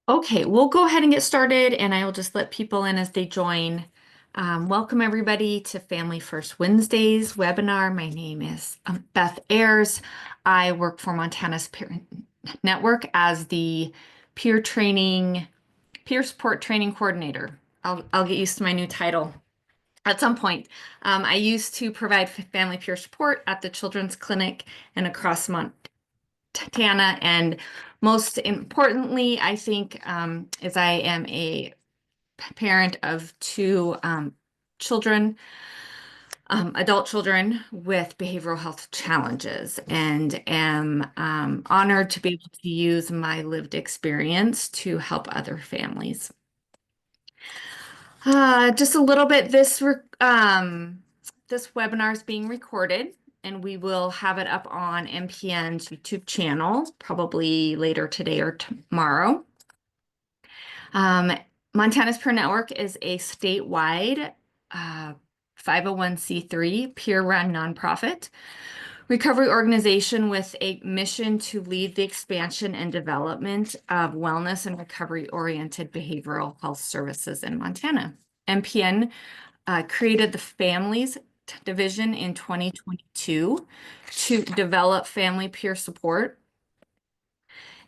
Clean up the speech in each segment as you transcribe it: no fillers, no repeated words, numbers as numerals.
Okay, we'll go ahead and get started, and I will just let people in as they join. Welcome, everybody, to Family First Wednesdays webinar. My name is Beth Ayers. I work for Montana's Parent Network as the peer support training coordinator. I'll get used to my new title at some point. I used to provide family peer support at the Children's Clinic and across Montana, and most importantly, I think, is I am a parent of two children, adult children with behavioral health challenges, and am honored to be able to use my lived experience to help other families. Just a little bit, this webinar is being recorded, and we will have it up on MPN's YouTube channel probably later today or tomorrow. Montana's Peer Network is a statewide 501c3 peer-run nonprofit recovery organization with a mission to lead the expansion and development of wellness and recovery-oriented behavioral health services in Montana. MPN created the Families Division in 2022 to develop family peer support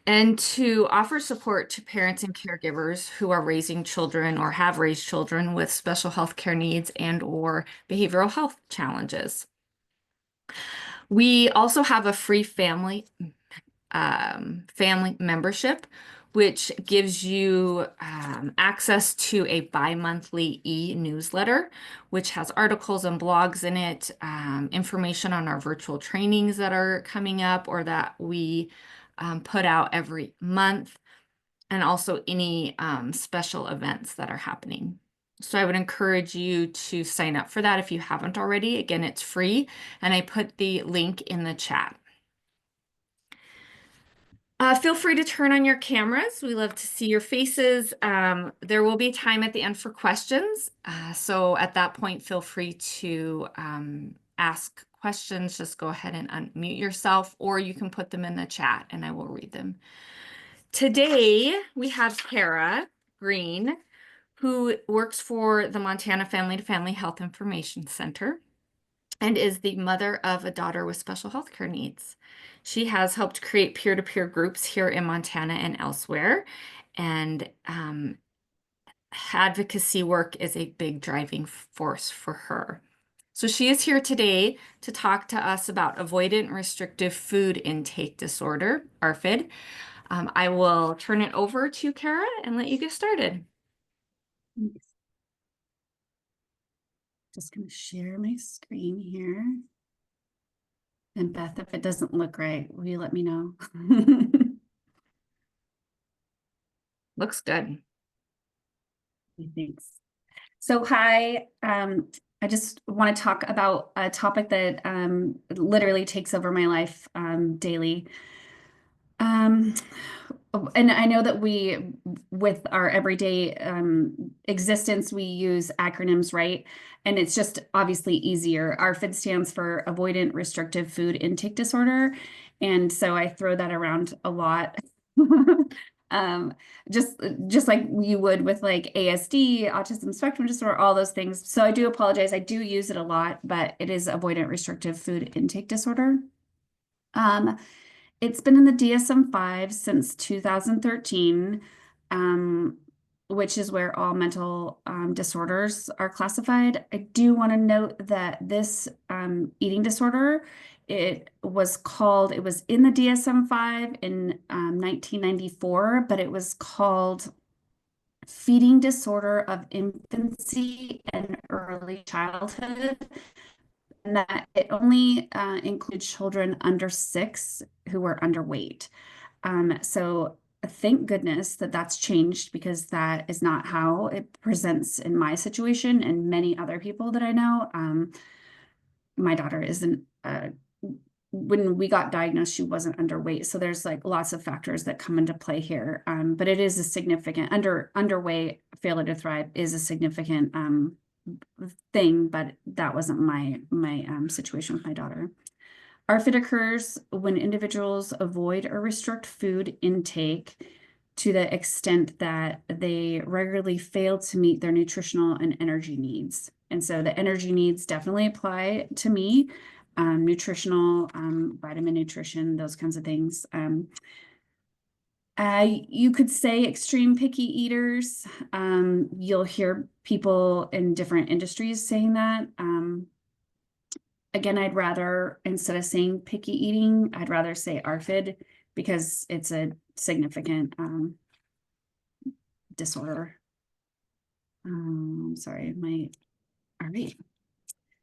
and to offer support to parents and caregivers who are raising children or have raised children with special health care needs and/or behavioral health challenges. We also have a free family membership, which gives you access to a bi-monthly e-newsletter, which has articles and blogs in it, information on our virtual trainings that are coming up or that we put out every month, and also any special events that are happening. So I would encourage you to sign up for that if you haven't already. Again, it's free, and I put the link in the chat. Feel free to turn on your cameras. We love to see your faces. There will be time at the end for questions. So at that point, feel free to ask questions. Just go ahead and unmute yourself, or you can put them in the chat and I will read them. Today, we have Kara Green, who works for the Montana Family to Family Health Information Center and is the mother of a daughter with special health care needs. She has helped create peer-to-peer groups here in Montana and elsewhere, and advocacy work is a big driving force for her. So she is here today to talk to us about avoidant restrictive food intake disorder, ARFID. I will turn it over to Kara and let you get started. Thanks. Just going to share my screen here. And Beth, if it doesn't look right, will you let me know? Looks good. Thanks. So hi, I just want to talk about a topic that literally takes over my life daily. And I know that with our everyday existence, we use acronyms, right? And it's just obviously easier. ARFID stands for Avoidant Restrictive Food Intake Disorder. And so I throw that around a lot. Just like you would with like ASD, autism spectrum disorder, all those things. So I do apologize. I do use it a lot, but it is avoidant restrictive food intake disorder. It's been in the DSM-5 since 2013, which is where all mental disorders are classified. I do want to note that this eating disorder, it was in the DSM-5 in 1994, but it was called feeding disorder of infancy and early childhood. And that it only includes children under 6 who are underweight. So thank goodness that that's changed, because that is not how it presents in my situation and many other people that I know. My daughter isn't, when we got diagnosed, she wasn't underweight. So there's like lots of factors that come into play here. But it is a significant, underweight, failure to thrive is a significant thing, but that wasn't my situation with my daughter. ARFID occurs when individuals avoid or restrict food intake to the extent that they regularly fail to meet their nutritional and energy needs. And so the energy needs definitely apply to me, nutritional, vitamin nutrition, those kinds of things. You could say extreme picky eaters. You'll hear people in different industries saying that. Again, I'd rather, instead of saying picky eating, I'd rather say ARFID because it's a significant disorder. Sorry, all right.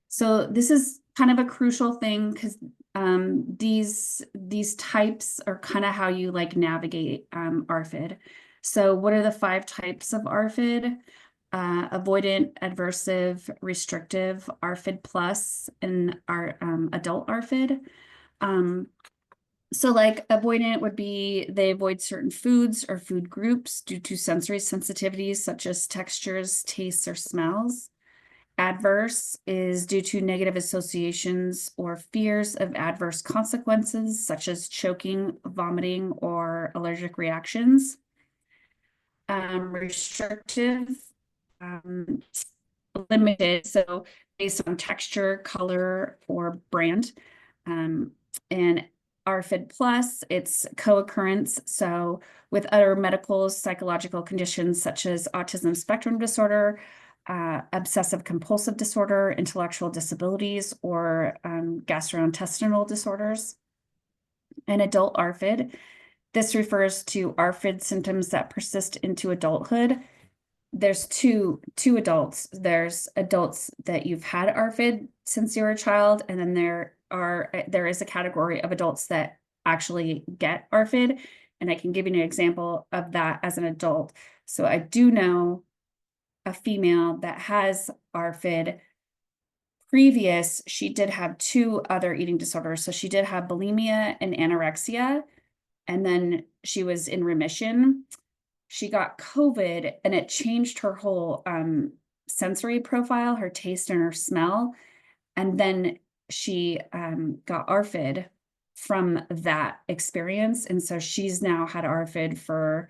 So this is kind of a crucial thing because these types are kind of how you like navigate ARFID. So what are the 5 types of ARFID? Avoidant, adversive, restrictive, ARFID plus, and our adult ARFID. So like avoidant would be they avoid certain foods or food groups due to sensory sensitivities such as textures, tastes, or smells. Adverse is due to negative associations or fears of adverse consequences such as choking, vomiting, or allergic reactions. Restrictive, limited, so based on texture, color, or brand. And ARFID plus, it's co-occurrence. So with other medical, psychological conditions such as autism spectrum disorder, obsessive compulsive disorder, intellectual disabilities, or gastrointestinal disorders. And adult ARFID, this refers to ARFID symptoms that persist into adulthood. There's two adults. There's adults that you've had ARFID since you were a child, and then there is a category of adults that actually get ARFID, and I can give you an example of that as an adult. So I do know a female that has ARFID. Previous, she did have 2 other eating disorders. So she did have bulimia and anorexia, and then she was in remission. She got COVID and it changed her whole sensory profile, her taste and her smell. And then she got ARFID from that experience. And so she's now had ARFID for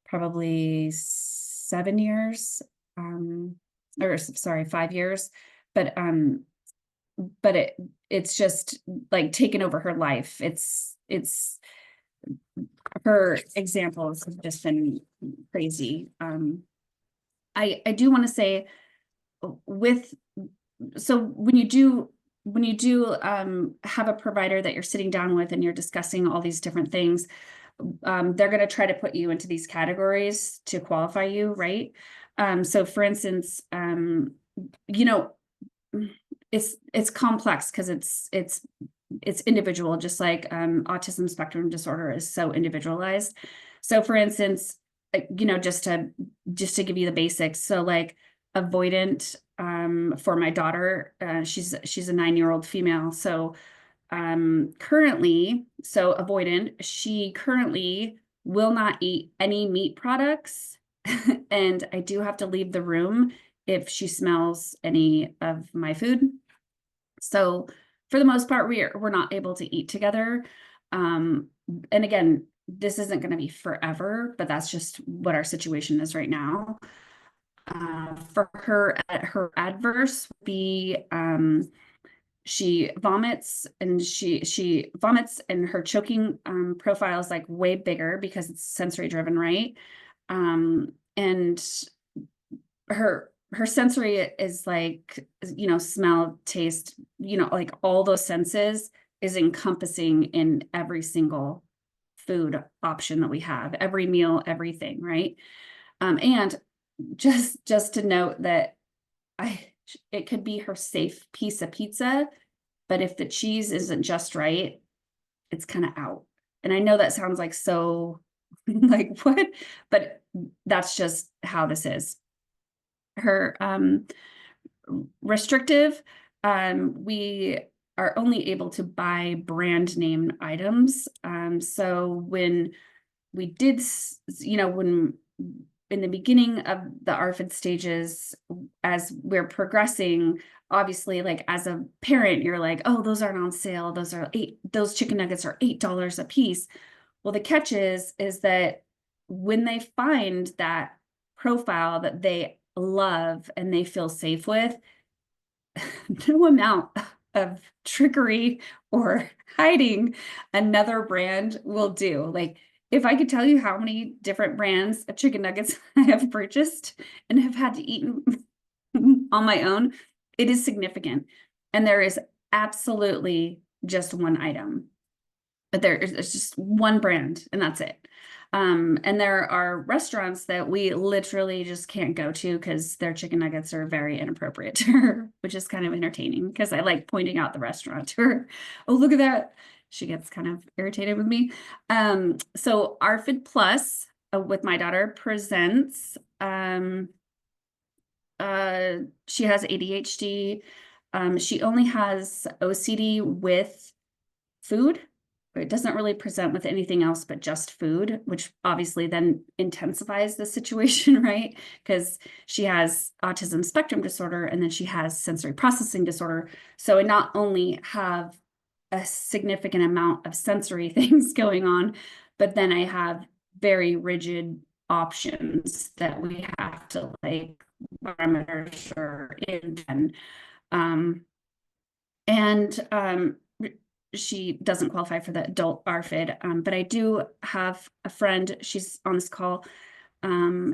probably 7 years, or sorry, 5 years. But it's just like taken over her life. It's her examples have just been crazy. I do want to say so when you do have a provider that you're sitting down with and you're discussing all these different things, they're going to try to put you into these categories to qualify you, right? So for instance, you know, it's complex because it's individual, just like autism spectrum disorder is so individualized. So for instance, you know, just to give you the basics. So like avoidant, for my daughter, she's a 9-year-old female. So currently, so avoidant, she currently will not eat any meat products. And I do have to leave the room if she smells any of my food. So for the most part, we're not able to eat together. And again, this isn't going to be forever, but that's just what our situation is right now. For her adverse would be she vomits, and she vomits, and her choking profile is like way bigger because it's sensory driven, right? And her sensory is like, you know, smell, taste, you know, like all those senses is encompassing in every single food option that we have, every meal, everything, right? And just to note that it could be her safe piece of pizza, but if the cheese isn't just right, it's kind of out. And I know that sounds like so like what, but that's just how this is. Her restrictive, we are only able to buy brand name items. So when we did, you know, when in the beginning of the ARFID stages, as we're progressing, obviously, like as a parent, you're like, oh, those aren't on sale. Those chicken nuggets are $8 a piece. Well, the catch is that when they find that profile that they love and they feel safe with, no amount of trickery or hiding another brand will do. Like, if I could tell you how many different brands of chicken nuggets I have purchased and have had to eat on my own, it is significant. And there is absolutely just one item, but it's just one brand and that's it. And there are restaurants that we literally just can't go to because their chicken nuggets are very inappropriate to her, which is kind of entertaining because I like pointing out the restaurant to her. Oh, look at that. She gets kind of irritated with me. So ARFID Plus with my daughter presents, she has ADHD. She only has OCD with food. It doesn't really present with anything else but just food, which obviously then intensifies the situation, right? Because she has autism spectrum disorder and then she has sensory processing disorder. So I not only have a significant amount of sensory things going on, but then I have very rigid options that we have to like parameters or in. And she doesn't qualify for the adult ARFID, but I do have a friend, she's on this call.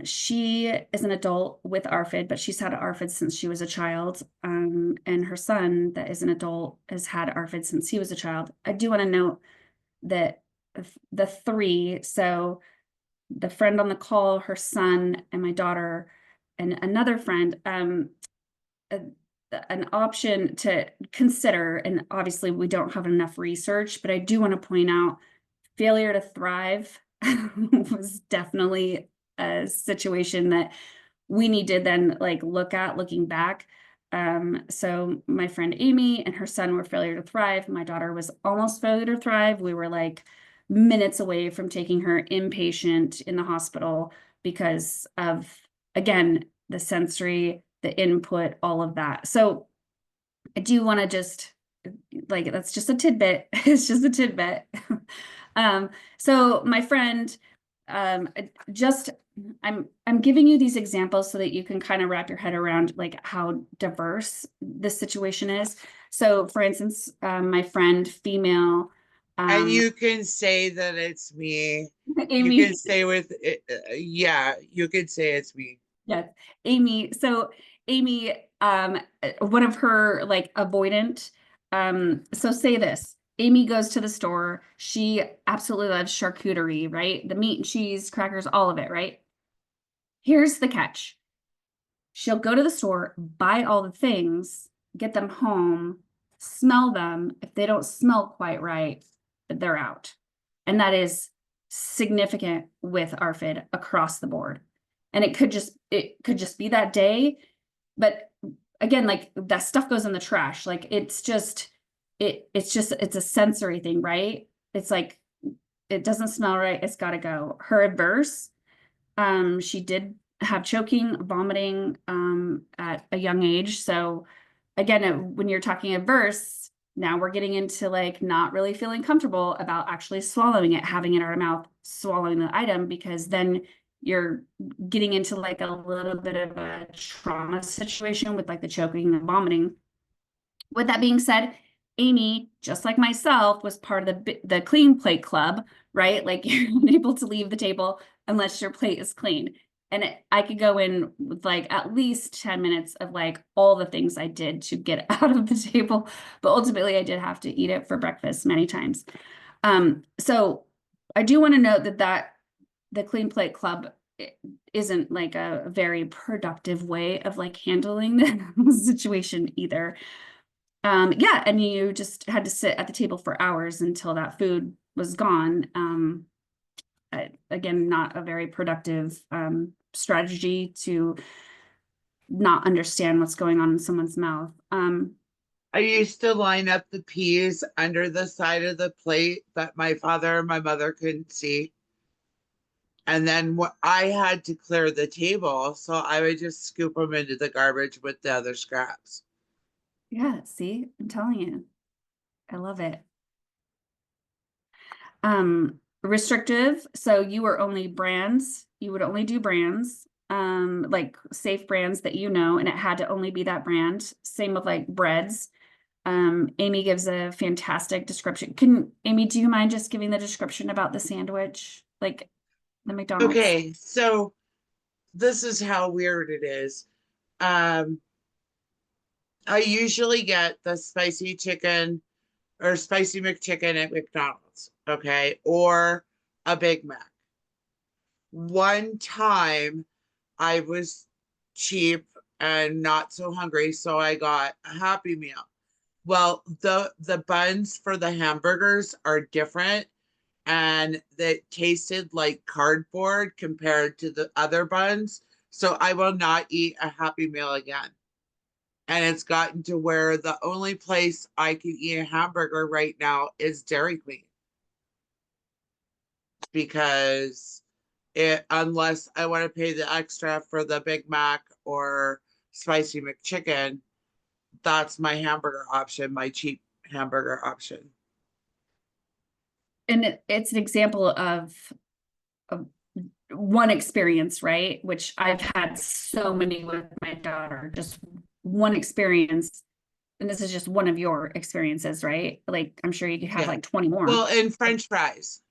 She is an adult with ARFID, but she's had ARFID since she was a child. And her son that is an adult has had ARFID since he was a child. I do want to note that the three, so the friend on the call, her son, and my daughter, and another friend, an option to consider, and obviously we don't have enough research, but I do want to point out failure to thrive was definitely a situation that we need to then like look at looking back. So my friend Amy and her son were failure to thrive. My daughter was almost failure to thrive. We were like minutes away from taking her inpatient in the hospital because of, again, the sensory, the input, all of that. So I do want to just like, that's just a tidbit. It's just a tidbit. So my friend, just, I'm giving you these examples so that you can kind of wrap your head around like how diverse this situation is. So for instance, my friend, female, And you can say that it's me. You Amy. can say with it, yeah, you can say it's me. Yes, Amy. So Amy, one of her like avoidant. So say this. Amy goes to the store. She absolutely loves charcuterie, right? The meat and cheese, crackers, all of it, right? Here's the catch. She'll go to the store, buy all the things, get them home, smell them. If they don't smell quite right, they're out. And that is significant with ARFID across the board. And it could just be that day. But again, like that stuff goes in the trash. Like it's a sensory thing, right? It's like it doesn't smell right, it's gotta go. Her adverse, she did have choking, vomiting at a young age. So again, when you're talking adverse, now we're getting into like not really feeling comfortable about actually swallowing it, having it in our mouth, swallowing the item, because then you're getting into like a little bit of a trauma situation with like the choking and vomiting. With that being said, Amy, just like myself, was part of the clean plate club, right? Like you're unable to leave the table unless your plate is clean. And I could go in with like at least 10 minutes of like all the things I did to get out of the table. But ultimately I did have to eat it for breakfast many times. So I do want to note that the clean plate club isn't like a very productive way of like handling the situation either. Yeah, and you just had to sit at the table for hours until that food was gone. Again, not a very productive strategy to not understand what's going on in someone's mouth. I used to line up the peas under the side of the plate that my father and my mother couldn't see. And then I had to clear the table, so I would just scoop them into the garbage with the other scraps. Yeah, see, I'm telling you, I love it. Restrictive, so you were only brands, you would only do brands, like safe brands that you know, and it had to only be that brand. Same with like breads. Amy gives a fantastic description. Amy, do you mind just giving the description about the sandwich, like the McDonald's? Okay, so this is how weird it is. I usually get the spicy chicken or spicy McChicken at McDonald's, okay, or a Big Mac. One time I was cheap and not so hungry, so I got a Happy Meal. Well, the buns for the hamburgers are different, and they tasted like cardboard compared to the other buns. So I will not eat a Happy Meal again. And it's gotten to where the only place I can eat a hamburger right now is Dairy Queen. Because unless I want to pay the extra for the Big Mac or spicy McChicken, that's my hamburger option, my cheap hamburger option. And it's an example of one experience, right? Which I've had so many with my daughter, just one experience. And this is just one of your experiences, right? Like, I'm sure you could have Yeah. like 20 more. Well, and French fries.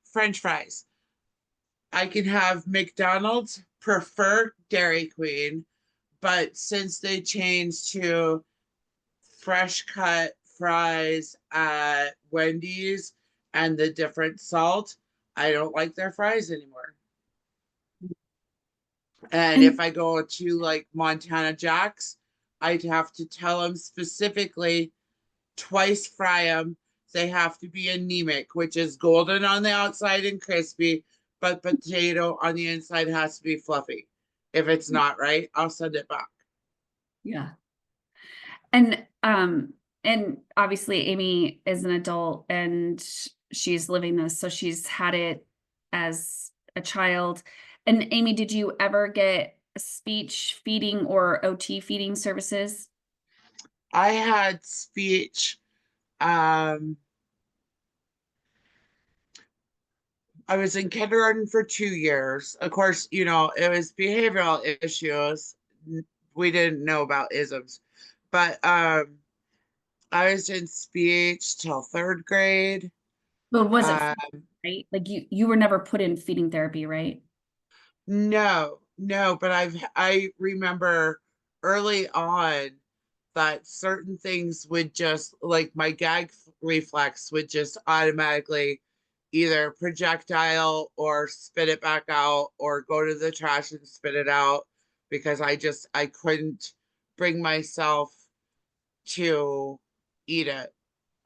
I can have McDonald's, prefer Dairy Queen, but since they changed to fresh cut fries at Wendy's and the different salt, I don't like their fries anymore. And if I go to like Montana Jack's, I'd have to tell them specifically twice fry them. They have to be anemic, which is golden on the outside and crispy, but potato on the inside has to be fluffy. If it's not right, I'll send it back. Yeah. And obviously Amy is an adult and she's living this, so she's had it as a child. And Amy, did you ever get speech feeding or OT feeding services? I had speech. I was in kindergarten for 2 years. Of course, you know, it was behavioral issues. We didn't know about isms, but I was in speech till 3rd grade. But was it Um, right? Like you were never put in feeding therapy, right? no, but I remember early on that certain things would just like my gag reflex would just automatically either projectile or spit it back out or go to the trash and spit it out because I couldn't bring myself to eat it.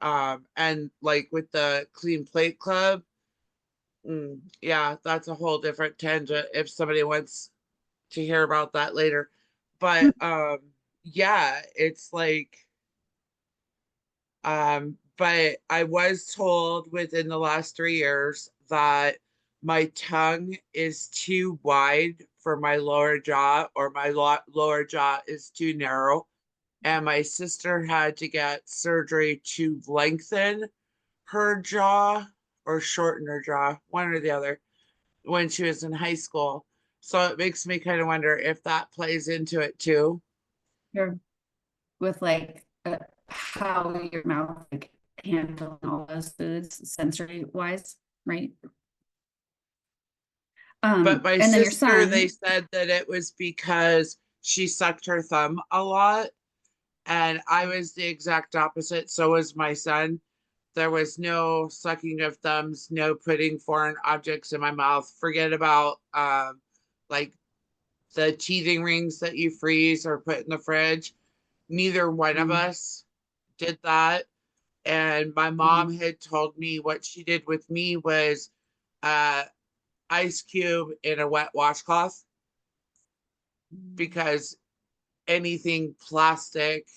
And like with the Clean Plate Club, yeah, that's a whole different tangent if somebody wants to hear about that later. But yeah, it's like but I was told within the last 3 years that my tongue is too wide for my lower jaw, or my lower jaw is too narrow. And my sister had to get surgery to lengthen her jaw or shorten her jaw, one or the other, when she was in high school. So it makes me kind of wonder if that plays into it too. You're with like how your mouth like handling all those foods sensory wise, right? But my And then your sister, they son, said that it was because she sucked her thumb a lot. And I was the exact opposite. So was my son. There was no sucking of thumbs, no putting foreign objects in my mouth. Forget about like the teething rings that you freeze or put in the fridge. Neither one of us did that. And my mom had told me what she did with me was ice cube in a wet washcloth, because anything plastic,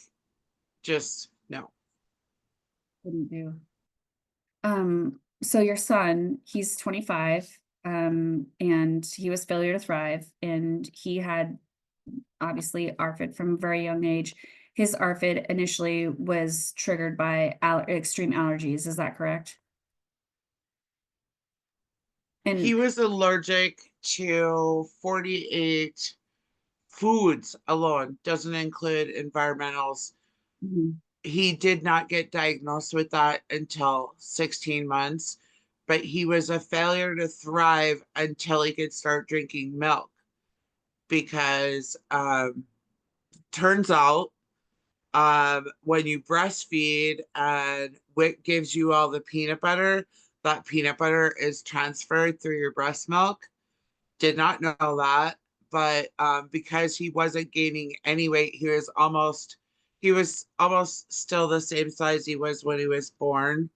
just no. wouldn't do. So your son, he's 25, and he was failure to thrive, and he had obviously ARFID from a very young age. His ARFID initially was triggered by extreme allergies. Is that correct? He And was allergic to 48 foods alone, doesn't include environmentals. Mhm. He did not get diagnosed with that until 16 months, but he was a failure to thrive until he could start drinking milk because turns out when you breastfeed and WIC gives you all the peanut butter, that peanut butter is transferred through your breast milk. Did not know that, but because he wasn't gaining any weight, he was almost still the same size he was when he was born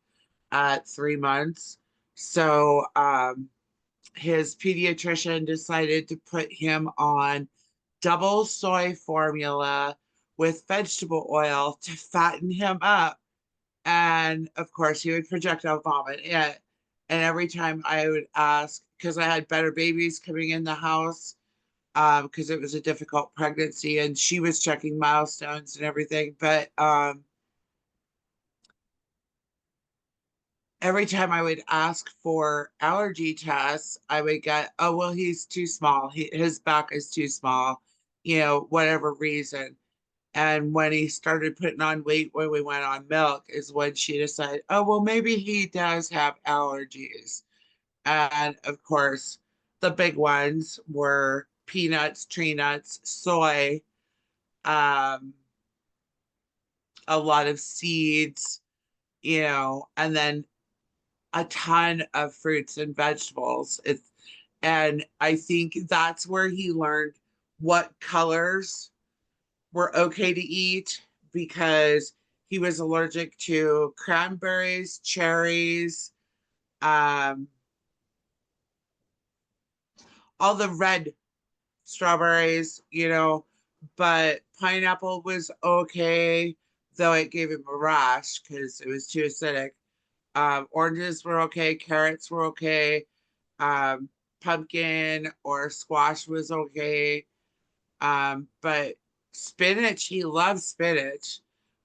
at 3 months. So his pediatrician decided to put him on double soy formula with vegetable oil to fatten him up. And of course, he would projectile vomit it. And every time I would ask, because I had better babies coming in the house, because it was a difficult pregnancy and she was checking milestones and everything. But every time I would ask for allergy tests, I would get, oh, well, he's too small. His back is too small, whatever reason. And when he started putting on weight when we went on milk is when she decided, oh, well, maybe he does have allergies. And of course, the big ones were peanuts, tree nuts, soy, um, a lot of seeds, and then a ton of fruits and vegetables. And I think that's where he learned what colors were okay to eat because he was allergic to cranberries, cherries, um, all the red strawberries, but pineapple was okay, though it gave him a rash because it was too acidic. Oranges were okay, carrots were okay, um, pumpkin or squash was okay. But spinach, he loved spinach,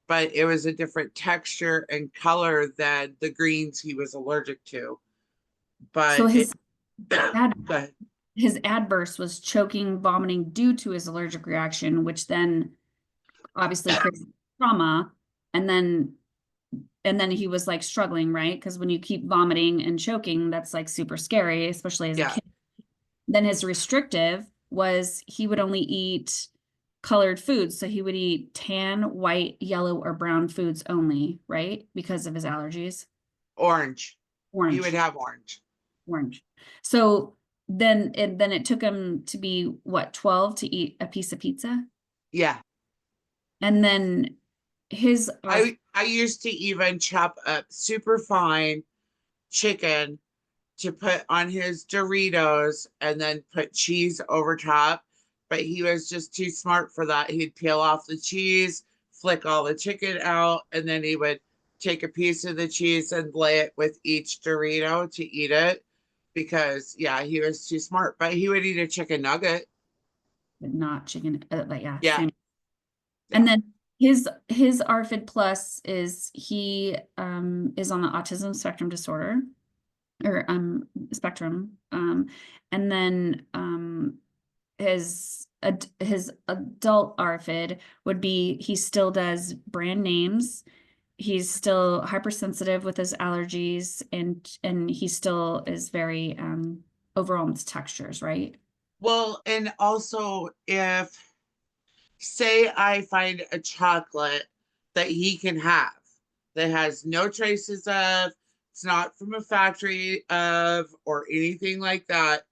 but it was a different texture and color than the greens he was allergic to. so But his ad but his adverse was choking, vomiting due to his allergic reaction, which then obviously creates trauma. And then he was like struggling, right? Because when you keep vomiting and choking, that's like super scary, especially as a yeah, kid. Then his restrictive was he would only eat colored foods. So he would eat tan, white, yellow, or brown foods only, right? Because of his allergies. orange. He would Orange, have orange. orange. So then it took him to be what, 12 to eat a piece of pizza? Yeah. And then his I used to even chop up super fine chicken to put on his Doritos and then put cheese over top. But he was just too smart for that. He'd peel off the cheese, flick all the chicken out, and then he would take a piece of the cheese and lay it with each Dorito to eat it. Because, yeah, he was too smart. But he would eat a chicken nugget. not chicken, but yeah, Yeah. same. Yeah. And then his ARFID plus is he is on the autism spectrum disorder or spectrum. And then his adult ARFID would be he still does brand names. He's still hypersensitive with his allergies and he still is very overwhelmed with textures, right? Well, and also if say I find a chocolate that he can have that has no traces of, it's not from a factory of, or anything like that,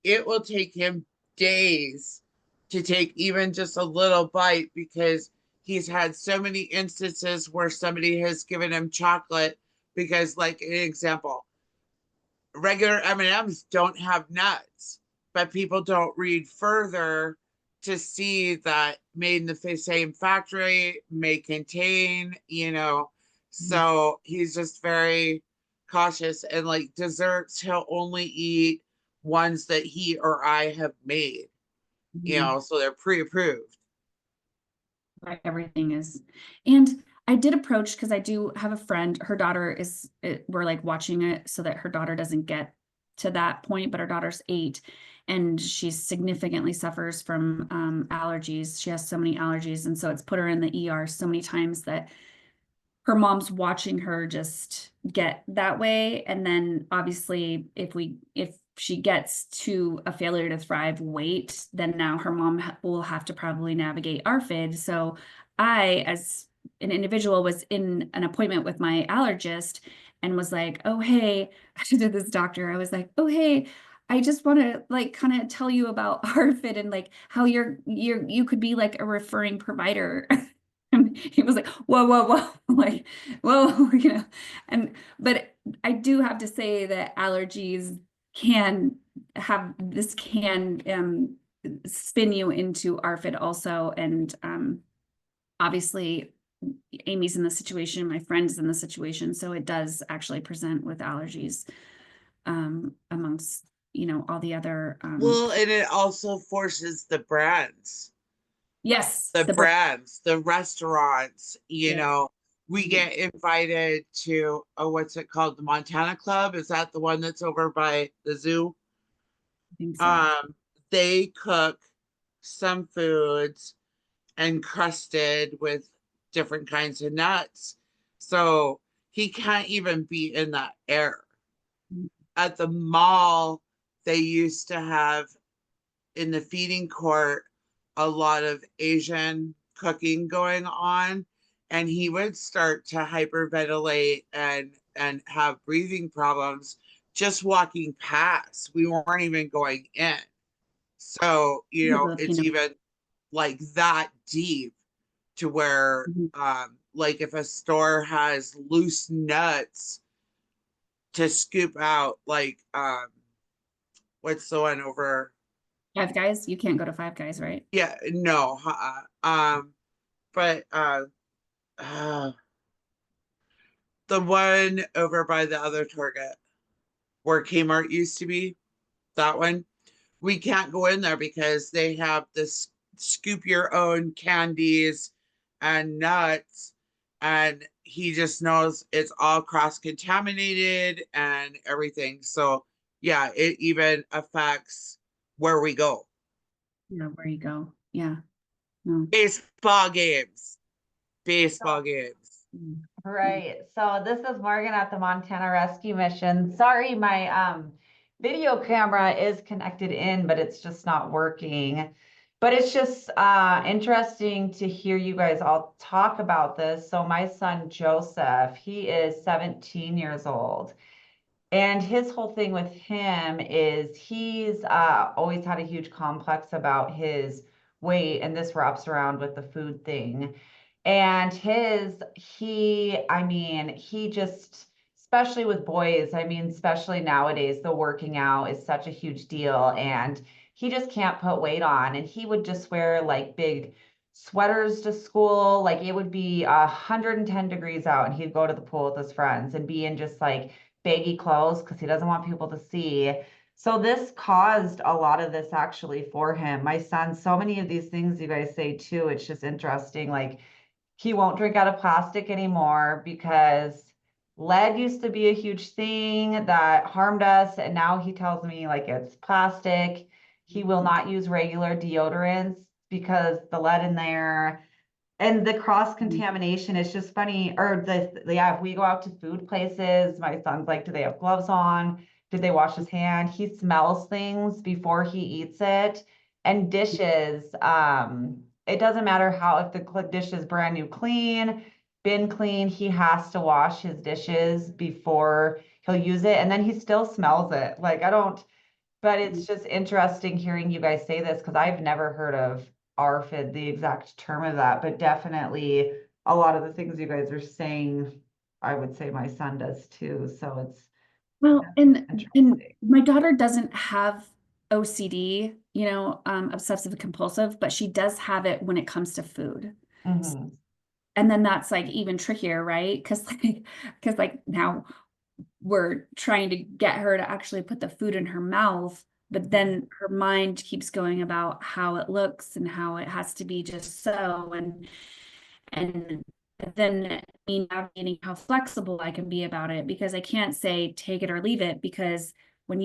it will take him days to take even just a little bite because he's had so many instances where somebody has given him chocolate because, like an example, regular M&Ms don't have nuts, but people don't read further to see that made in the same factory may contain, So he's just very cautious and like desserts, he'll only eat ones that he or I have made, so they're pre-approved. Right, everything is. And I did approach because I do have a friend, her daughter we're like watching it so that her daughter doesn't get to that point, but our daughter's 8, and she significantly suffers from allergies. She has so many allergies, and so it's put her in the ER so many times that her mom's watching her just get that way. And then obviously if she gets to a failure to thrive weight, then now her mom will have to probably navigate ARFID. So I, as an individual, was in an appointment with my allergist and was like, oh, hey, to this doctor, I was like, oh, hey, I just want to like kind of tell you about ARFID and like how you could be like a referring provider. And he was like, whoa, whoa, whoa, like, whoa, but I do have to say that allergies can spin you into ARFID also. And obviously Amy's in the situation, my friend's in the situation. So it does actually present with allergies amongst, all the other. Well, and it also forces the brands. Yes. The brands, the restaurants, Yes. we get invited to, what's it called? The Montana Club. Is that the one that's over by the zoo? I think so. They cook some foods encrusted with different kinds of nuts. So he can't even be in that air. At the mall, they used to have in the feeding court a lot of Asian cooking going on, and he would start to hyperventilate and have breathing problems just walking past. We weren't even going in. So, it's even like that deep to where like if a store has loose nuts to scoop out, like what's the one over Five Guys? You can't go to Five Guys, right? Yeah, no. But the one over by the other Target where Kmart used to be, that one, we can't go in there because they have this scoop your own candies and nuts, and he just knows it's all cross contaminated and everything. So yeah, it even affects where we go. Yeah, where you go. Yeah. No. Baseball games. Baseball games. Right. So this is Morgan at the Montana Rescue Mission. Sorry, my video camera is connected in, but it's just not working. But it's just interesting to hear you guys all talk about this. So my son Joseph, he is 17 years old. And his whole thing with him is he's always had a huge complex about his weight, and this wraps around with the food thing. And he just, especially with boys, especially nowadays, the working out is such a huge deal, and he just can't put weight on. And he would just wear like big sweaters to school. Like it would be 110 degrees out, and he'd go to the pool with his friends and be in just like baggy clothes because he doesn't want people to see. So this caused a lot of this actually for him. My son, so many of these things you guys say too, it's just interesting. Like he won't drink out of plastic anymore because lead used to be a huge thing that harmed us. And now he tells me like it's plastic. He will not use regular deodorants because the lead in there. And the cross contamination is just funny. Or if we go out to food places, my son's like, do they have gloves on? Did they wash his hand? He smells things before he eats it. And dishes, it doesn't matter if the dish is brand new clean, been clean, he has to wash his dishes before he'll use it. And then he still smells it. But it's just interesting hearing you guys say this because I've never heard of ARFID, the exact term of that, but definitely a lot of the things you guys are saying, I would say my son does too. So it's and my daughter doesn't have OCD, obsessive compulsive, but she does have it when it comes to food. Mm-hmm. And then that's like even trickier, right? Because now we're trying to get her to actually put the food in her mouth, but then her mind keeps going about how it looks and how it has to be just so, and then me navigating how flexible I can be about it, because I can't say take it or leave it, because When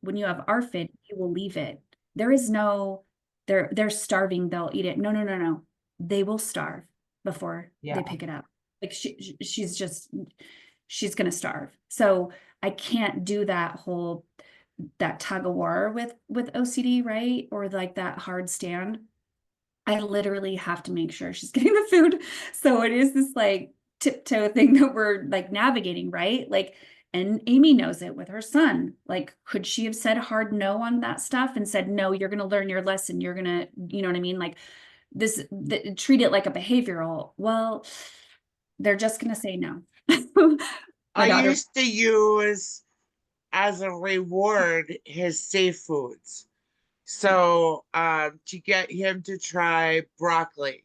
when you have ARFID, you will leave it. There is no, they're starving, they'll eat it. No, no, no, no. They will starve before Yeah. they pick it up. Like she's gonna starve. So I can't do that tug of war with OCD, right? Or like that hard stand. I literally have to make sure she's getting the food. So it is this like tiptoe thing that we're like navigating, right? Like, and Amy knows it with her son. Like, could she have said hard no on that stuff and said, no, you're going to learn your lesson. You're going to, you know what I mean? Like treat it like a behavioral. Well, they're just going to say no. I used to use as a reward his safe foods. So to get him to try broccoli,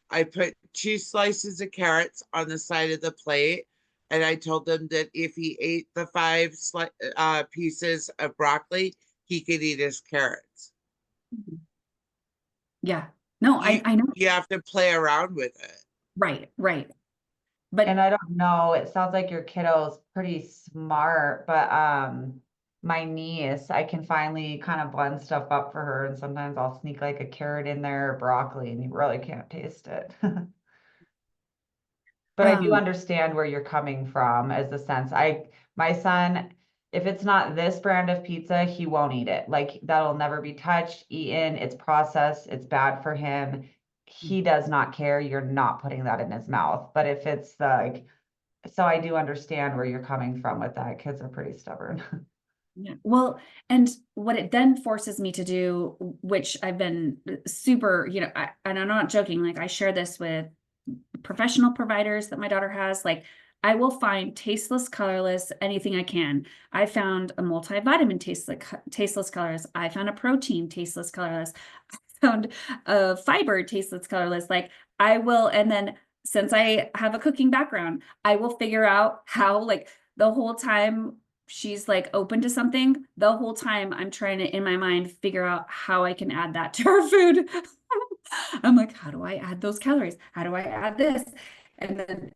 I put 2 slices of carrots on the side of the plate. And I told him that if he ate the 5 pieces of broccoli, he could eat his carrots. Yeah. No, I know. You have to play around with it. Right, right. But And I don't know, it sounds like your kiddo's pretty smart, but my niece, I can finally kind of blend stuff up for her, and sometimes I'll sneak like a carrot in there or broccoli and you really can't taste it. But I do understand where you're coming from as the sense. My son, if it's not this brand of pizza, he won't eat it. Like that'll never be touched, eaten, it's processed, it's bad for him. He does not care. You're not putting that in his mouth. But if it's like, so I do understand where you're coming from with that. Kids are pretty stubborn. yeah. Well, and what it then forces me to do, which I've been super, you know, and I'm not joking, like I share this with professional providers that my daughter has, like I will find tasteless, colorless, anything I can. I found a multivitamin tasteless, colorless. I found a protein tasteless, colorless. I found a fiber tasteless, colorless. Like I will, and then since I have a cooking background, I will figure out how, like the whole time she's like open to something, the whole time I'm trying to, in my mind, figure out how I can add that to her food. I'm like, how do I add those calories? How do I add this? And then,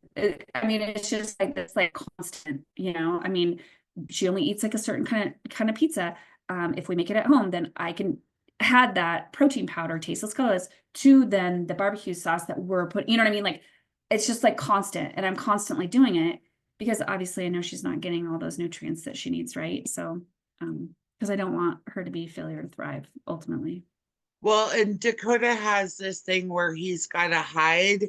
I mean, it's just like this, like constant, you know, I mean, she only eats like a certain kind of pizza. If we make it at home, then I can add that protein powder, tasteless, colorless, to then the barbecue sauce that we're putting, you know what I mean? Like, it's just like constant, and I'm constantly doing it because obviously I know she's not getting all those nutrients that she needs, right? So, because I don't want her to be failure to thrive ultimately. Well, and Dakota has this thing where he's got to hide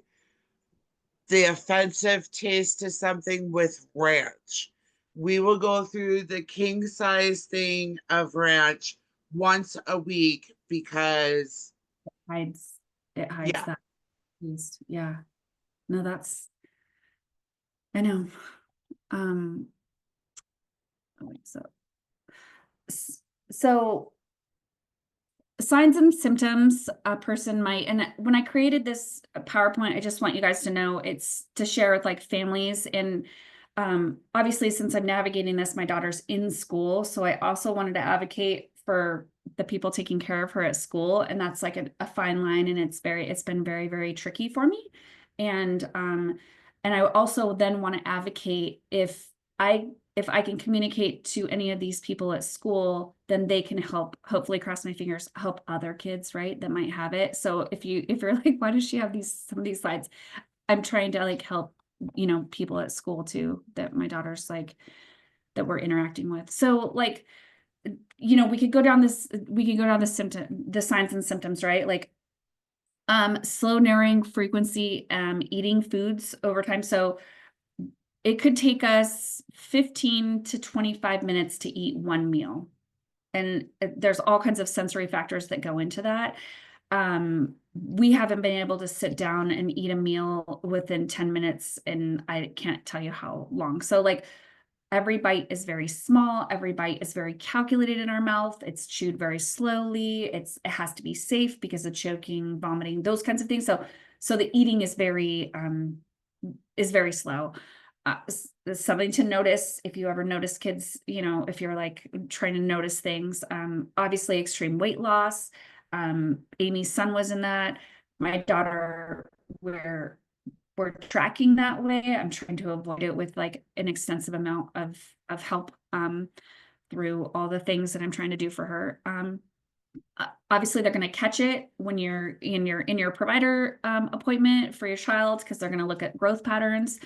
the offensive taste to something with ranch. We will go through the king size thing of ranch once a week because it hides yeah. that taste. Yeah. No, I know. So signs and symptoms a person might, and when I created this PowerPoint, I just want you guys to know it's to share with like families. And obviously, since I'm navigating this, my daughter's in school, so I also wanted to advocate for the people taking care of her at school, and that's like a fine line, and it's been very, very tricky for me. And I also then want to advocate if I can communicate to any of these people at school, then they can help, hopefully, cross my fingers, help other kids, right, that might have it. So if you're like, why does she have some of these slides? I'm trying to like help, you know, people at school too, that my daughter's like, that we're interacting with. So like, you know, we could go down the signs and symptoms, right? Like, slow narrowing frequency, eating foods over time. So it could take us 15 to 25 minutes to eat one meal. And there's all kinds of sensory factors that go into that. We haven't been able to sit down and eat a meal within 10 minutes, and I can't tell you how long. So like every bite is very small. Every bite is very calculated in our mouth. It's chewed very slowly. It has to be safe because of choking, vomiting, those kinds of things. So the eating is very slow. Something to notice if you ever notice kids, you know, if you're like trying to notice things, obviously extreme weight loss. Amy's son was in that. My daughter, we're tracking that way. I'm trying to avoid it with like an extensive amount of help through all the things that I'm trying to do for her. Obviously they're going to catch it when you're in your provider appointment for your child, because they're going to look at growth patterns.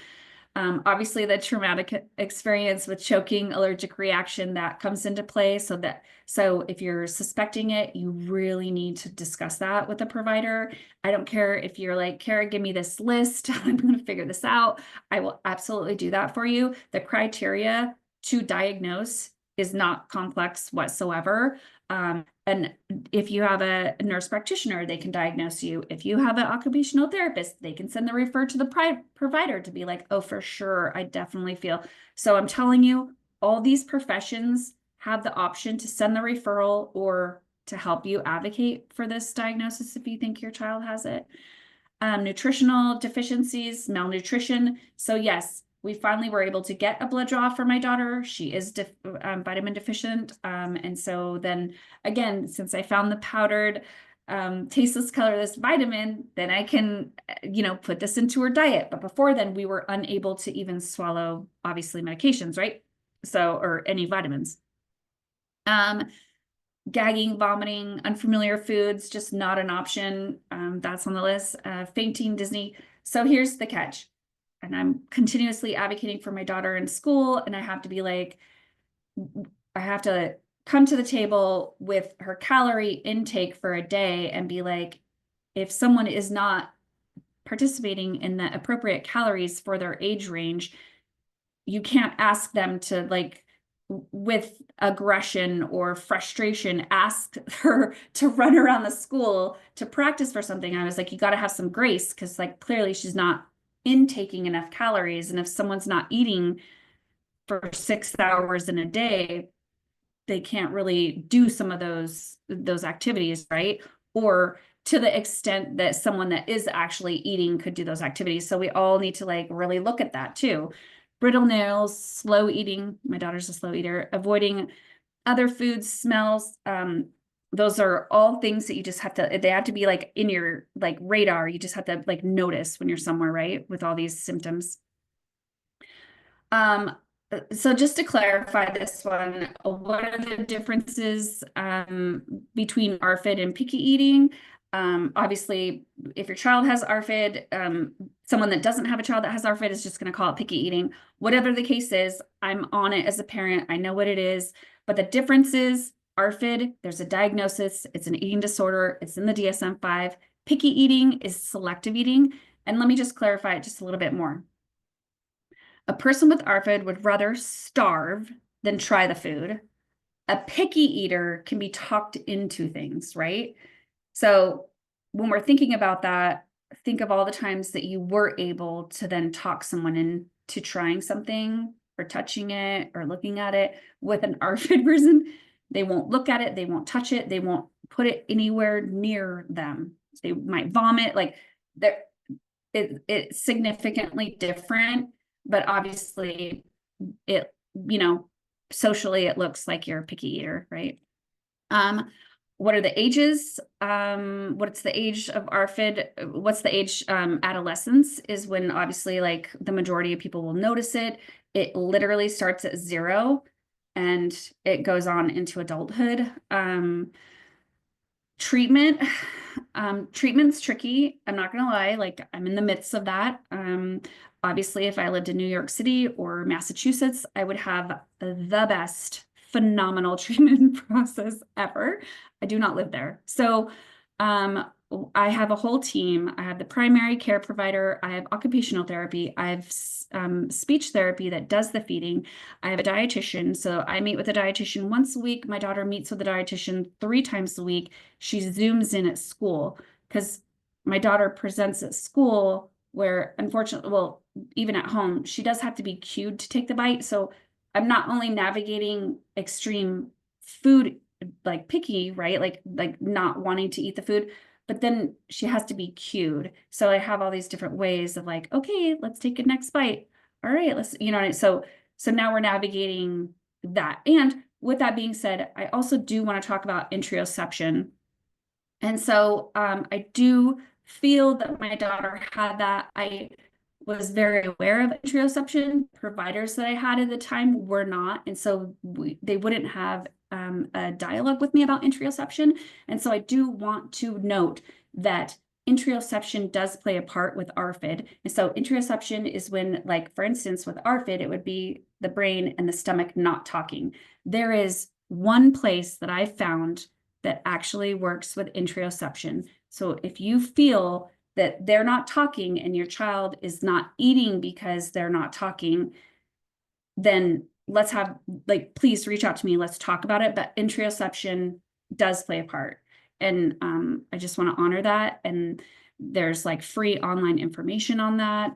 Obviously the traumatic experience with choking, allergic reaction, that comes into play. So if you're suspecting it, you really need to discuss that with the provider. I don't care if you're like, Kara, give me this list. I'm going to figure this out. I will absolutely do that for you. The criteria to diagnose is not complex whatsoever. And if you have a nurse practitioner, they can diagnose you. If you have an occupational therapist, they can send the refer to the provider to be like, oh, for sure, I definitely feel. So I'm telling you, all these professions have the option to send the referral or to help you advocate for this diagnosis if you think your child has it. Nutritional deficiencies, malnutrition. So yes, we finally were able to get a blood draw for my daughter. She is vitamin deficient. And so then again, since I found the powdered, tasteless, colorless vitamin, then I can, put this into her diet. But before then we were unable to even swallow, obviously, medications, right? So, or any vitamins. Gagging, vomiting, unfamiliar foods, just not an option. That's on the list. Fainting, dizzy. So here's the catch. And I'm continuously advocating for my daughter in school, and I have to be like, I have to come to the table with her calorie intake for a day and be like, if someone is not participating in the appropriate calories for their age range, you can't ask them to, like, with aggression or frustration, ask her to run around the school to practice for something. I was like, you got to have some grace, because like clearly she's not intaking enough calories. And if someone's not eating for 6 hours in a day, they can't really do some of those activities, right? Or to the extent that someone that is actually eating could do those activities. So we all need to like really look at that too. Brittle nails, slow eating. My daughter's a slow eater. Avoiding other foods, smells. Those are all things that you just have to, they have to be like in your like radar. You just have to like notice when you're somewhere, right? With all these symptoms. So just to clarify this one, what are the differences between ARFID and picky eating? Obviously, if your child has ARFID, someone that doesn't have a child that has ARFID is just going to call it picky eating. Whatever the case is, I'm on it as a parent. I know what it is. But the difference is ARFID, there's a diagnosis. It's an eating disorder. It's in the DSM-5. Picky eating is selective eating. And let me just clarify it just a little bit more. A person with ARFID would rather starve than try the food. A picky eater can be talked into things, right? So when we're thinking about that, think of all the times that you were able to then talk someone into trying something or touching it or looking at it. With an ARFID person, they won't look at it, they won't touch it, they won't put it anywhere near them. They might vomit, like it's significantly different, but obviously it, socially it looks like you're a picky eater, right? What are the ages? What's the age of ARFID? What's the age? Adolescence is when obviously like the majority of people will notice it. It literally starts at 0 and it goes on into adulthood. Treatment's tricky. I'm not gonna lie, like I'm in the midst of that. Obviously, if I lived in New York City or Massachusetts, I would have the best, phenomenal treatment process ever. I do not live there. So I have a whole team. I have the primary care provider. I have occupational therapy. I have speech therapy that does the feeding. I have a dietitian. So I meet with a dietitian once a week. My daughter meets with a dietitian 3 times a week. She Zooms in at school because my daughter presents at school where, unfortunately, well, even at home, she does have to be cued to take the bite. So I'm not only navigating extreme food, like picky, right? Like not wanting to eat the food, but then she has to be cued. So I have all these different ways of like, okay, let's take a next bite. All right, let's, so now we're navigating that. And with that being said, I also do want to talk about interoception. And so I do feel that my daughter had that. I was very aware of interoception. Providers that I had at the time were not. And so they wouldn't have a dialogue with me about interoception. And so I do want to note that interoception does play a part with ARFID. And so interoception is when, like, for instance, with ARFID, it would be the brain and the stomach not talking. There is one place that I found that actually works with interoception. So if you feel that they're not talking and your child is not eating because they're not talking, then let's have, like, please reach out to me. Let's talk about it. But interoception does play a part. And I just want to honor that. And there's like free online information on that.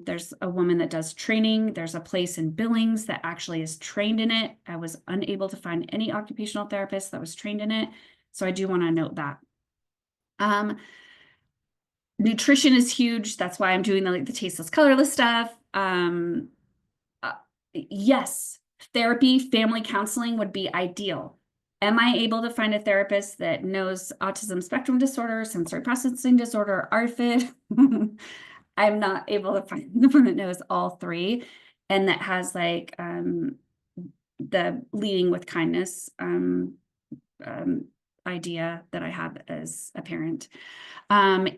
There's a woman that does training. There's a place in Billings that actually is trained in it. I was unable to find any occupational therapist that was trained in it. So I do want to note that. Nutrition is huge. That's why I'm doing the tasteless, colorless stuff. Yes, therapy, family counseling would be ideal. Am I able to find a therapist that knows autism spectrum disorder, sensory processing disorder, ARFID? I'm not able to find the one that knows all three and that has like the leading with kindness idea that I have as a parent.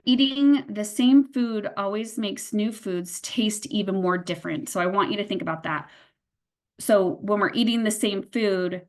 Eating the same food always makes new foods taste even more different. So I want you to think about that. So when we're eating the same food,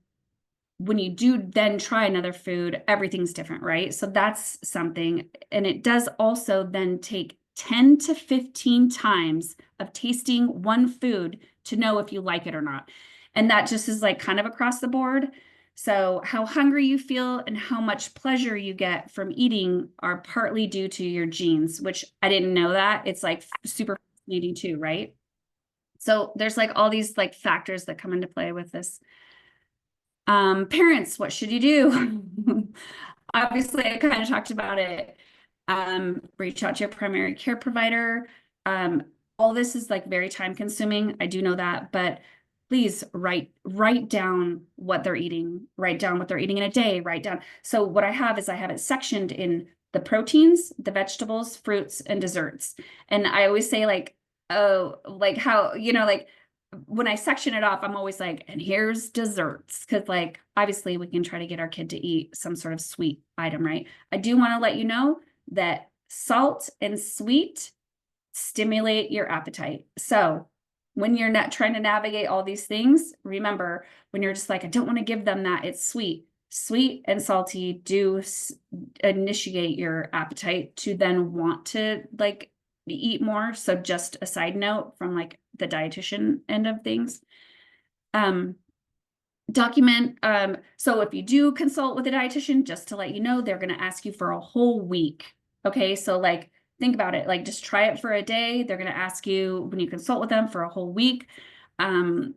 when you do then try another food, everything's different, right? So that's something. And it does also then take 10 to 15 times of tasting one food to know if you like it or not. And that just is like kind of across the board. So how hungry you feel and how much pleasure you get from eating are partly due to your genes, which I didn't know that. It's like super fascinating too, right? So there's like all these like factors that come into play with this. Parents, what should you do? Obviously, I kind of talked about it. Reach out to your primary care provider. All this is like very time consuming. I do know that, but please write down what they're eating. Write down what they're eating in a day. Write down. So what I have is I have it sectioned in the proteins, the vegetables, fruits, and desserts. And I always say like, oh, like how, you know, like when I section it off, I'm always like, and here's desserts. Cause like, obviously we can try to get our kid to eat some sort of sweet item, right? I do want to let you know that salt and sweet stimulate your appetite. So when you're not trying to navigate all these things, remember when you're just like, I don't want to give them that, it's sweet. Sweet and salty do initiate your appetite to then want to like eat more. So just a side note from like the dietitian end of things. Document. So if you do consult with a dietitian, just to let you know, they're going to ask you for a whole week. Okay. So like, think about it, like just try it for a day. They're going to ask you when you consult with them for a whole week. And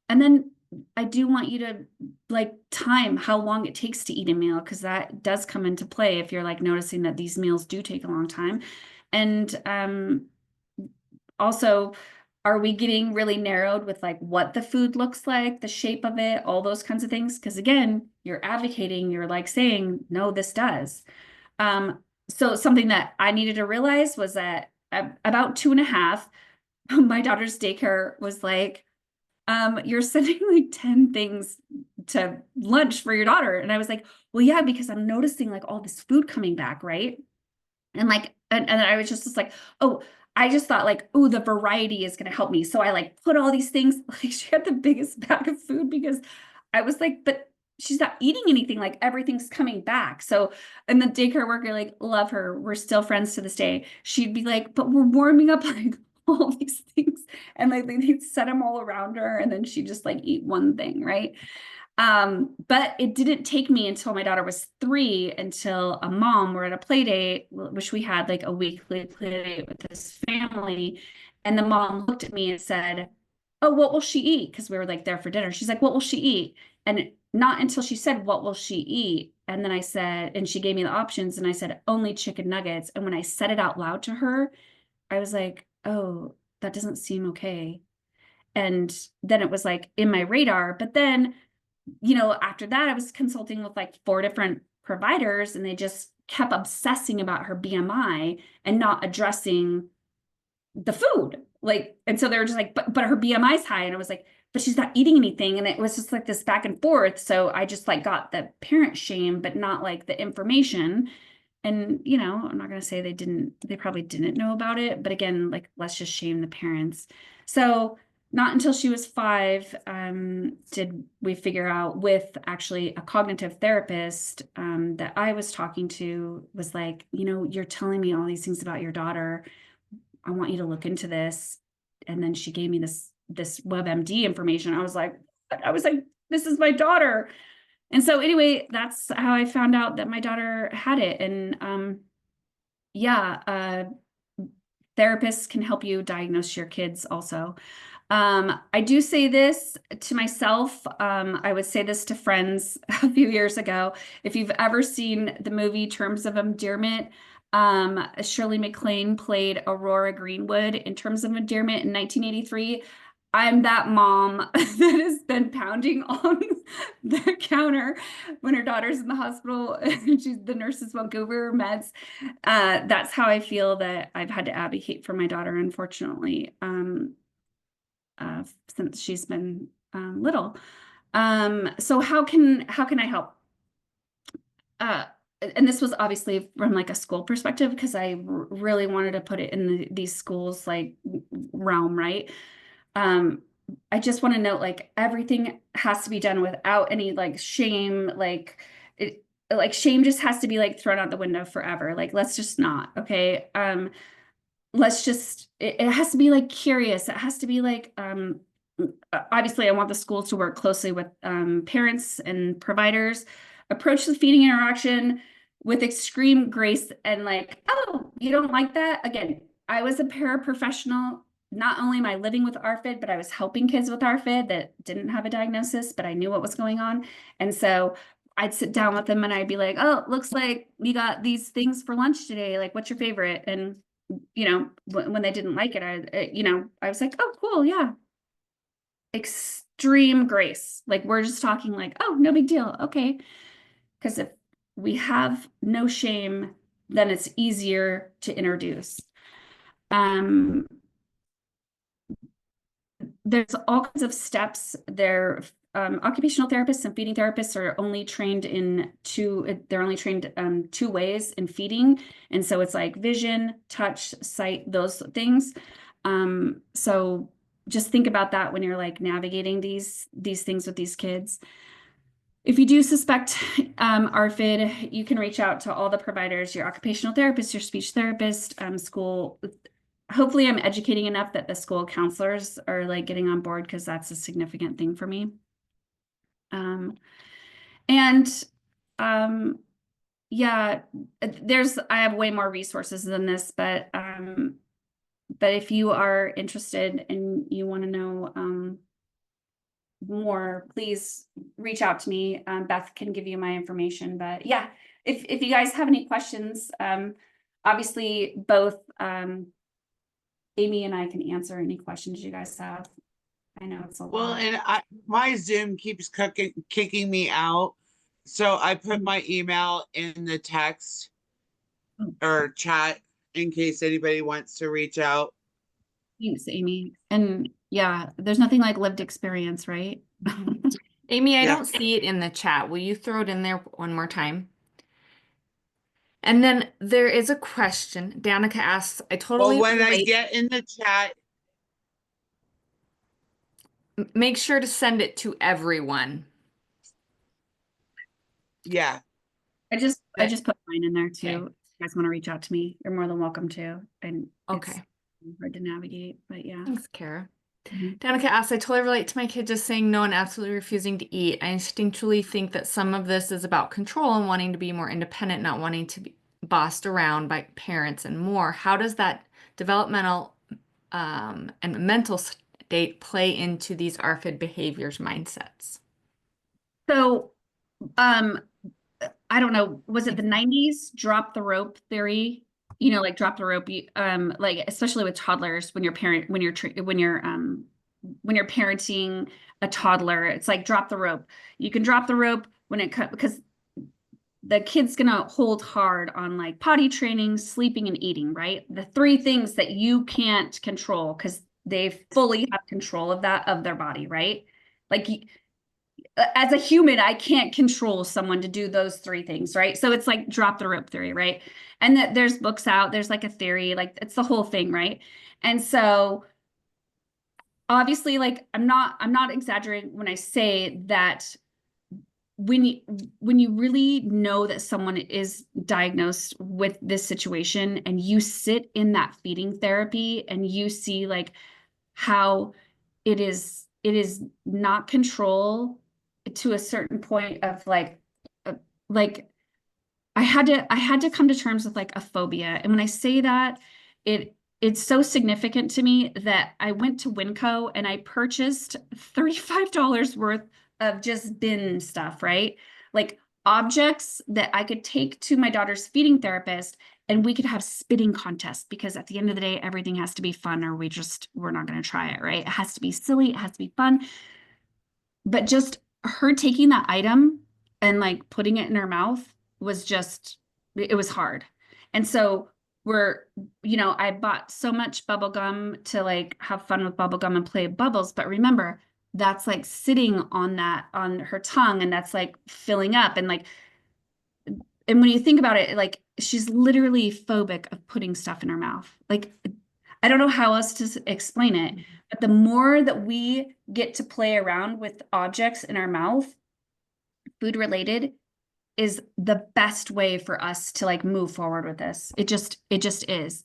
then I do want you to like time how long it takes to eat a meal, because that does come into play if you're like noticing that these meals do take a long time. And also, are we getting really narrowed with like what the food looks like, the shape of it, all those kinds of things? Because again, you're advocating, you're like saying, no, this does. So something that I needed to realize was that about 2.5, my daughter's daycare was like, you're sending like 10 things to lunch for your daughter. And I was like, well, yeah, because I'm noticing like all this food coming back, right? And like, and I was just like, oh, I just thought like, oh, the variety is going to help me. So I like put all these things, like she had the biggest bag of food because I was like, but she's not eating anything, like everything's coming back. So, and the daycare worker, like, love her. We're still friends to this day. She'd be like, but we're warming up like all these things. And like they'd set them all around her. And then she'd just like eat one thing, right? But it didn't take me until my daughter was 3 until a mom, we're at a play date, which we had like a weekly play date with this family. And the mom looked at me and said, oh, what will she eat? Because we were like there for dinner. She's like, what will she eat? And not until she said, what will she eat? And then I said, and she gave me the options and I said, only chicken nuggets. And when I said it out loud to her, I was like, oh, that doesn't seem okay. And then it was like in my radar, but then, you know, after that, I was consulting with like 4 different providers and they just kept obsessing about her BMI and not addressing the food. Like, and so they were just like, but her BMI's high. And I was like, but she's not eating anything. And it was just like this back and forth. So I just like got the parent shame, but not like the information. And, you know, I'm not going to say they probably didn't know about it, but again, like, let's just shame the parents. So not until she was 5, did we figure out with actually a cognitive therapist, that I was talking to, was like, you know, you're telling me all these things about your daughter. I want you to look into this. And then she gave me this WebMD information. I was like, this is my daughter. And so anyway, that's how I found out that my daughter had it. And therapists can help you diagnose your kids also. I do say this to myself. I would say this to friends a few years ago. If you've ever seen the movie Terms of Endearment, Shirley MacLaine played Aurora Greenwood in Terms of Endearment in 1983. I'm that mom that has been pounding on the counter when her daughter's in the hospital and the nurses won't give her meds. That's how I feel that I've had to advocate for my daughter, unfortunately, since she's been little. So how can I help? And this was obviously from like a school perspective, because I really wanted to put it in these schools like realm, right? I just want to note, like, everything has to be done without any like shame, like shame just has to be like thrown out the window forever. Like, let's just not, okay? Let's just, it has to be like curious. It has to be like, obviously I want the schools to work closely with parents and providers, approach the feeding interaction with extreme grace, and like, oh, you don't like that? Again, I was a paraprofessional. Not only am I living with ARFID, but I was helping kids with ARFID that didn't have a diagnosis, but I knew what was going on. And so I'd sit down with them and I'd be like, oh, looks like we got these things for lunch today. Like, what's your favorite? And, you know, when they didn't like it, I was like, oh, cool. Yeah. Extreme grace. Like, we're just talking like, oh, no big deal. Okay. Because if we have no shame, then it's easier to introduce. There's all kinds of steps. Occupational therapists and feeding therapists are only trained in they're only trained 2 ways in feeding. And so it's like vision, touch, sight, those things. So just think about that when you're like navigating these things with these kids. If you do suspect ARFID, you can reach out to all the providers, your occupational therapist, your speech therapist, school. Hopefully I'm educating enough that the school counselors are like getting on board, because that's a significant thing for me. Yeah, I have way more resources than this, but if you are interested and you want to know more, please reach out to me. Beth can give you my information, but yeah, if you guys have any questions, obviously both Amy and I can answer any questions you guys have. I know it's a Well, lot. and my Zoom keeps kicking me out. So I put my email in the text or chat in case anybody wants to reach out. Thanks, Amy. And yeah, there's nothing like lived experience, right? Amy, I Yeah. don't see it in the chat. Will you throw it in there one more time? And then there is a question. Danica asks, I totally Well, when I relate. get in the chat, Make sure to send it to everyone. yeah. I just put mine in there too. Okay. If you guys want to reach out to me, you're more than welcome to. And Okay. it's hard to navigate, but yeah. Thanks, Kara. Mhm. Danica asks, I totally relate to my kid just saying no and absolutely refusing to eat. I instinctually think that some of this is about control and wanting to be more independent, not wanting to be bossed around by parents and more. How does that developmental and mental state play into these ARFID behaviors mindsets? So, I don't know, was it the 90s drop the rope theory? You know, like drop the rope, like especially with toddlers, when you're parenting a toddler, it's like drop the rope. You can drop the rope when it comes, because the kid's gonna hold hard on like potty training, sleeping, and eating, right? The three things that you can't control because they fully have control of that of their body, right? Like as a human, I can't control someone to do those three things, right? So it's like drop the rope theory, right? And that there's books out, there's like a theory, like it's the whole thing, right? And so obviously, like I'm not exaggerating when I say that when you really know that someone is diagnosed with this situation and you sit in that feeding therapy and you see like how it is not control to a certain point of like I had to come to terms with like a phobia. And when I say that, it's so significant to me that I went to Winco and I purchased $35 worth of just bin stuff, right? Like objects that I could take to my daughter's feeding therapist and we could have spitting contests because at the end of the day, everything has to be fun or we're not going to try it, right? It has to be silly, it has to be fun. But just her taking that item and like putting it in her mouth was just, it was hard. And so I bought so much bubble gum to like have fun with bubble gum and play bubbles. But remember, that's like sitting on her tongue and that's like filling up and like, and when you think about it, like she's literally phobic of putting stuff in her mouth. Like, I don't know how else to explain it, but the more that we get to play around with objects in our mouth, food related, is the best way for us to like move forward with this. It just is.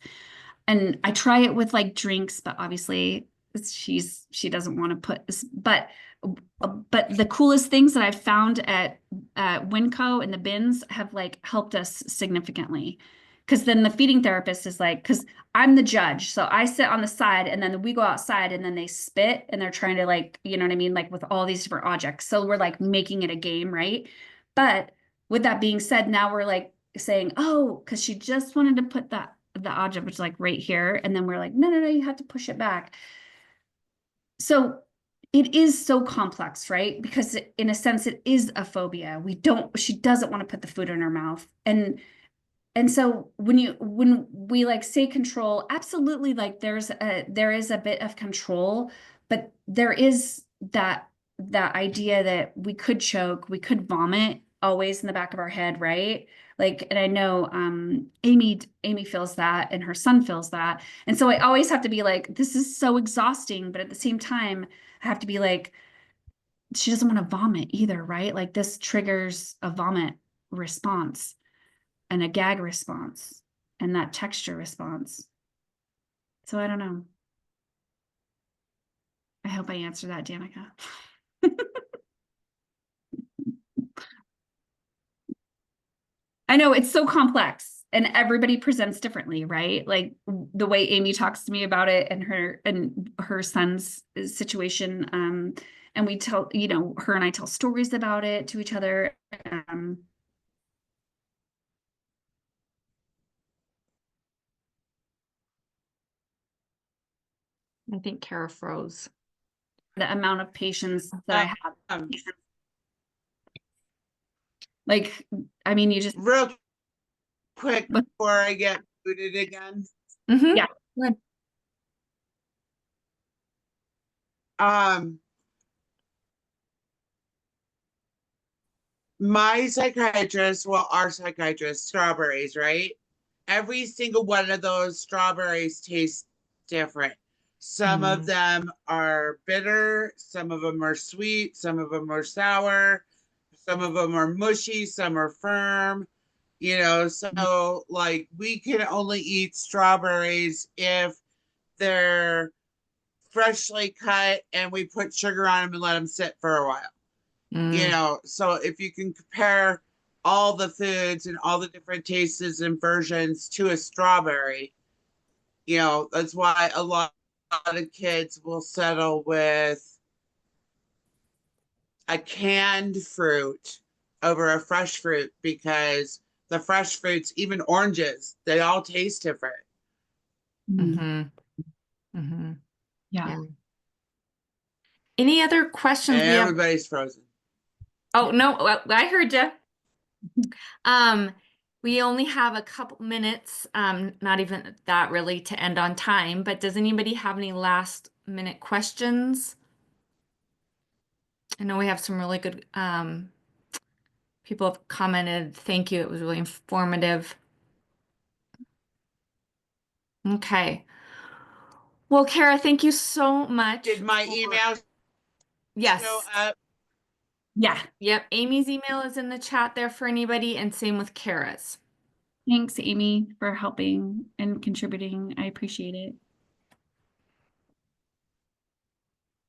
And I try it with like drinks, but obviously she doesn't want to put this, but the coolest things that I've found at Winco and the bins have like helped us significantly. Because then the feeding therapist is like, because I'm the judge. So I sit on the side and then we go outside and then they spit and they're trying to like, you know what I mean? Like with all these different objects. So we're like making it a game, right? But with that being said, now we're like saying, oh, because she just wanted to put the object, which is like right here. And then we're like, no, you have to push it back. So it is so complex, right? Because in a sense, it is a phobia. She doesn't want to put the food in her mouth. And so when we like say control, absolutely, like there is a bit of control, but there is that idea that we could choke, we could vomit always in the back of our head, right? Like, and I know Amy feels that and her son feels that. And so I always have to be like, this is so exhausting, but at the same time, I have to be like, she doesn't want to vomit either, right? Like this triggers a vomit response and a gag response and that texture response. So I don't know. I hope I answered that, Danica. I know it's so complex and everybody presents differently, right? Like the way Amy talks to me about it and her son's situation. And we tell, her and I tell stories about it to each other. I think Kara froze. The amount of patience that I have. Like, I mean, you just real quick before I get booted again. Mm-hmm. Yeah. Good. My psychiatrist, well, our psychiatrist, strawberries, right? Every single one of those strawberries tastes different. Some of them are bitter, some of them are sweet, some of them are sour, some of them are mushy, some are firm. So like we can only eat strawberries if they're freshly cut and we put sugar on them and let them sit for a while. So if you can compare all the foods and all the different tastes and versions to a strawberry, that's why a lot of kids will settle with a canned fruit over a fresh fruit because the fresh fruits, even oranges, they all taste different. Mm-hmm. Mm-hmm. Yeah. Any other questions? And everybody's frozen. Oh, no, I heard you. We only have a couple minutes, not even that really to end on time, but does anybody have any last minute questions? I know we have some really good, people have commented, thank you, it was really informative. Okay. Well, Kara, thank you so much. Did my for- email show Yes. up? Yeah. Yep. Amy's email is in the chat there for anybody, and same with Kara's. Thanks, Amy, for helping and contributing. I appreciate it.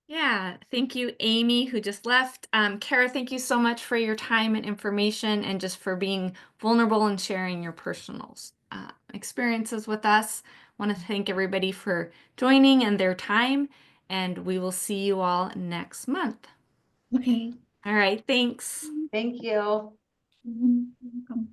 Yeah, thank you, Amy, who just left. Kara, thank you so much for your time and information and just for being vulnerable and sharing your personal experiences with us. I want to thank everybody for joining and their time, and we will see you all next month. Okay. All right, thanks. Thank you. You're welcome.